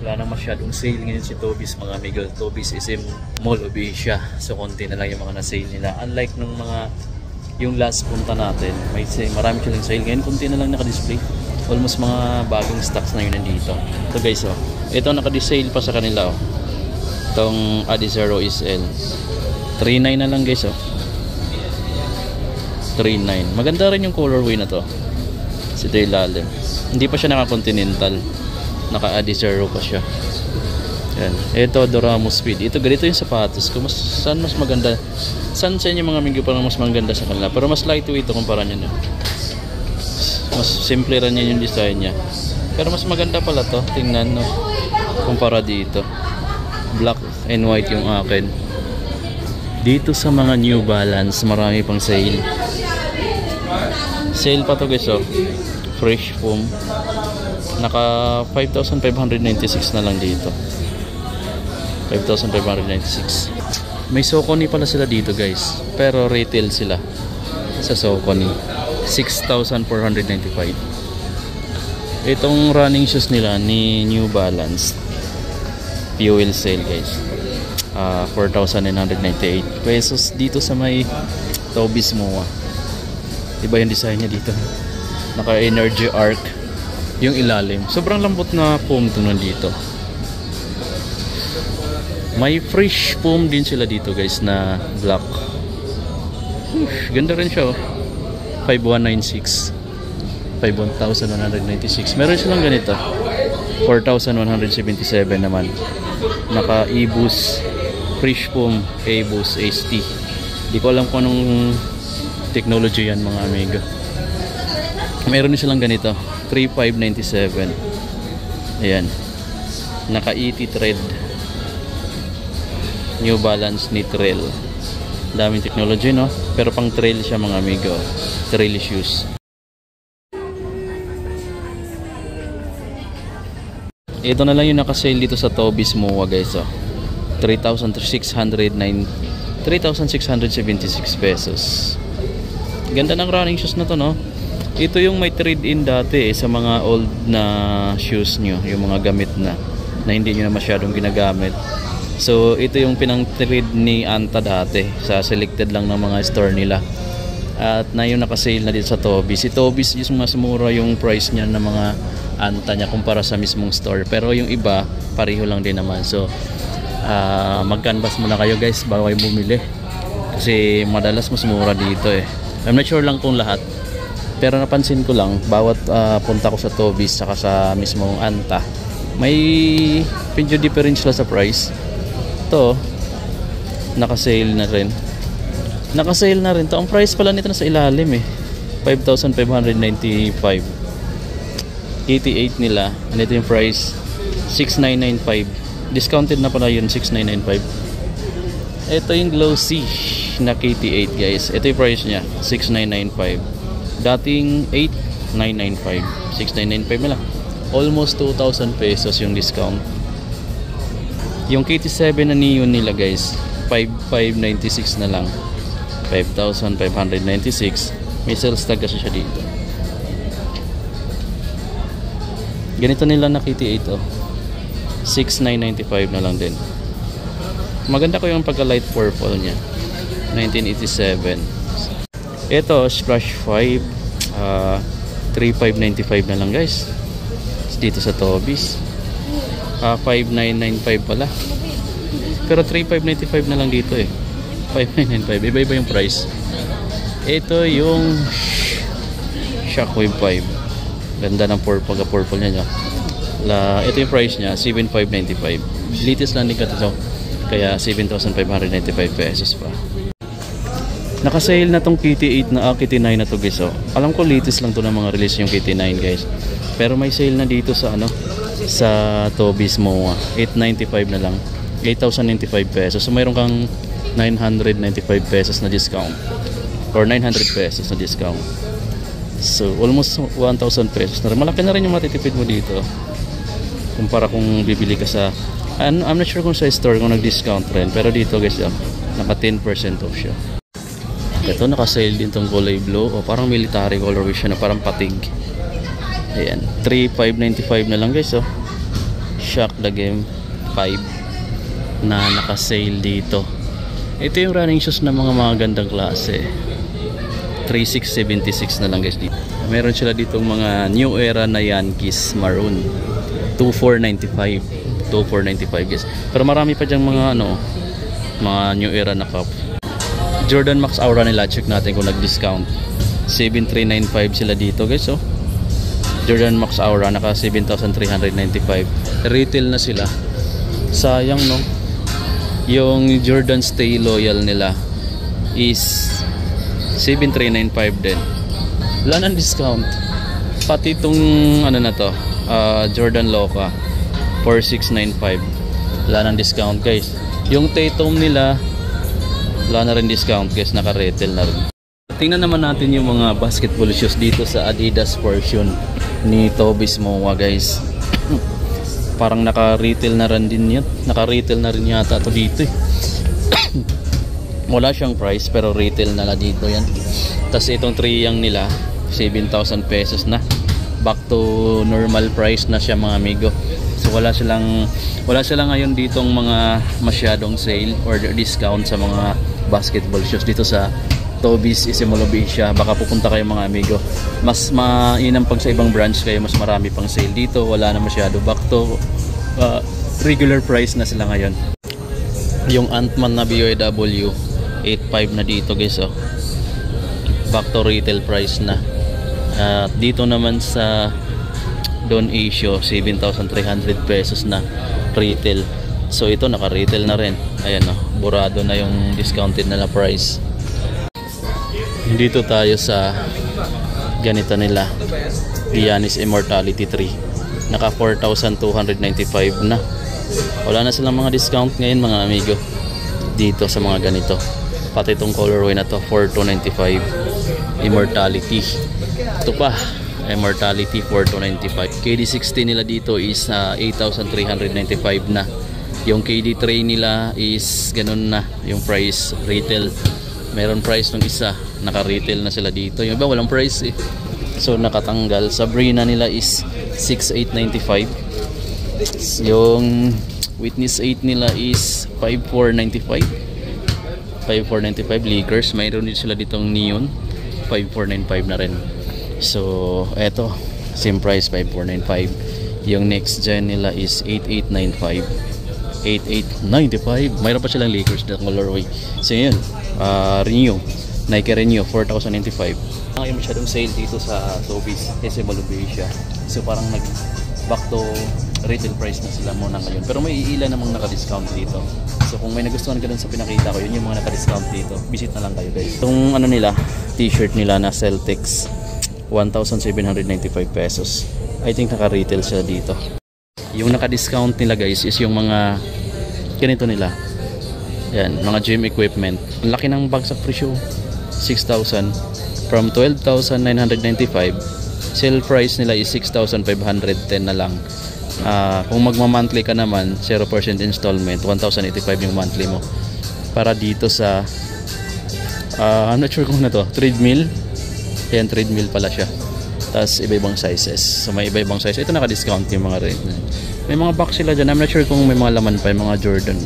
Wala nang masyadong sale ngayon si Toby's mga amigo. Toby's is in Mall of Asia. So konti na lang yung mga na-sale nila. Unlike nung mga yung last punta natin, may marami silang sale ngayon. Konti na lang naka-display. Almost mga bagong stocks na yun nandito. Ito guys oh. Ito naka-sale pa sa kanila oh. Itong Adizero SL. 3.9 na lang guys oh. 3.9. Maganda rin yung colorway na to. Si ito ilalim. Hindi pa siya naka-continental. Naka-Adizero pa siya. Yan. Ito Doramo Speed. Ito ganito yung sapatos ko. Saan mas maganda? Saan sa inyo mga amigo parang mas maganda sa kanila? Pero mas lightweight ito kumpara nyo na. Mas simple rin yan yung design niya. Pero mas maganda pala to. Tingnan no. Kumpara dito. Black and white yung akin. Dito sa mga New Balance, marami pang sale. Sale pa to guys oh. Fresh foam. Naka 5,596 na lang dito. 5,596. May Saucony pala sila dito guys. Pero retail sila sa Saucony. 6,495. Itong running shoes nila ni New Balance. Fuel sale guys. 4,998 pesos dito sa may Toby's MOA. Iba yung design niya dito. Naka Energy Arc yung ilalim. Sobrang lambot na foam ito nandito. May fresh foam din sila dito guys na black. Ganda rin siya oh. 5,196. 5,196. Meron silang ganito. 4,177 naman. Naka E-Boost fresh foam E-Boost ST. Di ko alam kung anong technology yan mga amigo. Meron din silang ganito 3,597. Ayan. Naka ET thread. New Balance ni trail. Daming technology no. Pero pang trail siya mga amigo. Trail shoes. Ito na lang yung naka-sale dito sa Toby's MOA guys oh. 3,676 pesos. Ganda ng running shoes na to no. Ito yung may trade-in dati sa mga old na shoes nyo, yung mga gamit na hindi nyo na masyadong ginagamit. So ito yung pinang-trade ni Anta dati sa selected lang ng mga store nila. At na yung naka-sale na dito sa Toby's. Si Toby's yung mas mura yung price niya ng mga Anta niya kumpara sa mismong store. Pero yung iba, pareho lang din naman. So mag-canvas muna kayo guys bago kayo bumili. Kasi madalas mas mura dito eh. I'm not sure lang kung lahat. Pero napansin ko lang, bawat punta ko sa Toby's saka sa mismong Anta, may medyo difference lang sa price. Ito, naka-sale na rin. Naka-sale na rin to. Ang price pala nito nasa ilalim eh. 5,595. 88 nila. And ito yung price 6,995. Discounted na pala yun 6,995. Ito yung glossy na KT8 guys. Ito yung price niya 6,995. Dating 8,995. 6,995 na lang. Almost 2,000 pesos yung discount. Yung KT7 na neon nila guys 5,596 na lang. 5,596. May sales tag kasi siya dito. Ganito nila na KT8 oh. 6,995 na lang din. Maganda ko yung pagka light purple niya. 1987. Ito Splash 5 3,595 na lang guys. Dito sa Toby's 5,995 pala. Pero 3,595 na lang dito eh. 5,995. Iba-iba yung price. Ito yung Shockwave 5. Ganda ng purple niya. Ito yung price niya 7,595. Latest lang din ito. Kaya 7,595 pesos pa. Naka-sale na tong KT8 na KT9 na to guys oh. Alam ko latest lang to ng mga release yung KT9 guys. Pero may sale na dito sa sa Toby's MOA. 895 na lang. 8,095 pesos. So mayroon kang 995 pesos na discount. Or 900 pesos na discount. So almost 1,000 pesos na rin. Malaki na rin yung matitipid mo dito. Kumpara kung bibili ka sa I'm not sure kung sa store kung nag-discount rin. Pero dito guys naka 10% off siya. Ito naka-sale din tong kulay blue. O parang military colorway siya na parang patig. Ayan. 3,595 na lang guys oh. Shock the Game 5 na naka-sale dito. Ito yung running shoes na mga gandang klase. 3676 na lang guys dito. Meron sila ditong mga new era na Yankees maroon. 2495 guys. Pero marami pa diyang mga mga new era na cup. Jordan Max Aura nila, check natin kung nag-discount. 7395 sila dito guys, oh. Jordan Max Aura naka 7,395. Retail na sila. Sayang, no. Yung Jordan Stay Loyal nila is 7395 din. Wala nang discount. Pati itong na to, Jordan Loca 4695. Wala nang discount guys. Yung Tatum nila wala na rin discount guys, naka-retail na rin. Tingnan naman natin yung mga basketball shoes dito sa Adidas portion ni Tobis Moa guys. Parang naka-retail na rin din yun. Naka-retail na rin yata ito dito eh. Wala siyang price pero retail na dito yan. Tapos itong 3 yang nila 7,000 pesos na. Back to normal price na siya mga amigo. So wala silang ngayon ditong mga masyadong sale or discount sa mga basketball shoes dito sa Tobis Isimolobecia. Baka pupunta kayo mga amigo, mas mainam pag sa ibang branch kayo, mas marami pang sale. Dito wala na masyado, back to regular price na sila ngayon. Yung Ant-Man na BOW 8.5 na dito guys, oh. Back to retail price na. Dito naman sa Don Asia 7,300 pesos na retail. So ito naka-retail na rin. Ayan, oh, burado na yung discounted na price. Dito tayo sa ganito nila, Giannis Immortality 3. Naka 4,295 na. Wala na silang mga discount ngayon mga amigo dito sa mga ganito. Pati itong colorway na to 4,295 Immortality. Ito pa Immortality 4,295. KD60 nila dito is 8,395 na. Yung KD3 nila is ganun na yung price retail. Meron price nung isa, naka-retail na sila dito. Yung iba walang price eh. So nakatanggal. Sabrina nila is 6,895. Yung Witness 8 nila is 5,495. 5,495 Lakers. Mayroon din sila ditong neon 5,495 na rin. So eto, same price 5,495. Yung next gen nila is 8,895. 8,895. Mayroon pa silang Lakers na colorway. So yun, Renew, Nike Renew 4,095. Ngayon masyadong sale dito sa Tobis Isimolobecia. So parang nag back to retail price na sila muna ngayon. Pero may ilan namang naka-discount dito. So kung may nagustuhan ka dun sa pinakita ko, yun yung mga naka-discount dito. Visit na lang kayo guys. Itong nila, t-shirt nila na Celtics 1,795 pesos. I think naka-retail siya dito. Yung naka-discount nila guys is yung mga ganito nila. Yan, mga gym equipment. Ang laki ng bagsak presyo, 6,000 from 12,995. Sale price nila is 6,510 na lang. Kung magma-monthly ka naman, 0% installment, 1,085 yung monthly mo. Para dito sa I'm not sure kung na to, treadmill. Yan, treadmill pala siya. Tapos iba-ibang sizes. So may iba-ibang size. Ito naka-discount yung mga rate. May mga box sila dyan. I'm not sure kung may mga laman pa yung mga Jordan.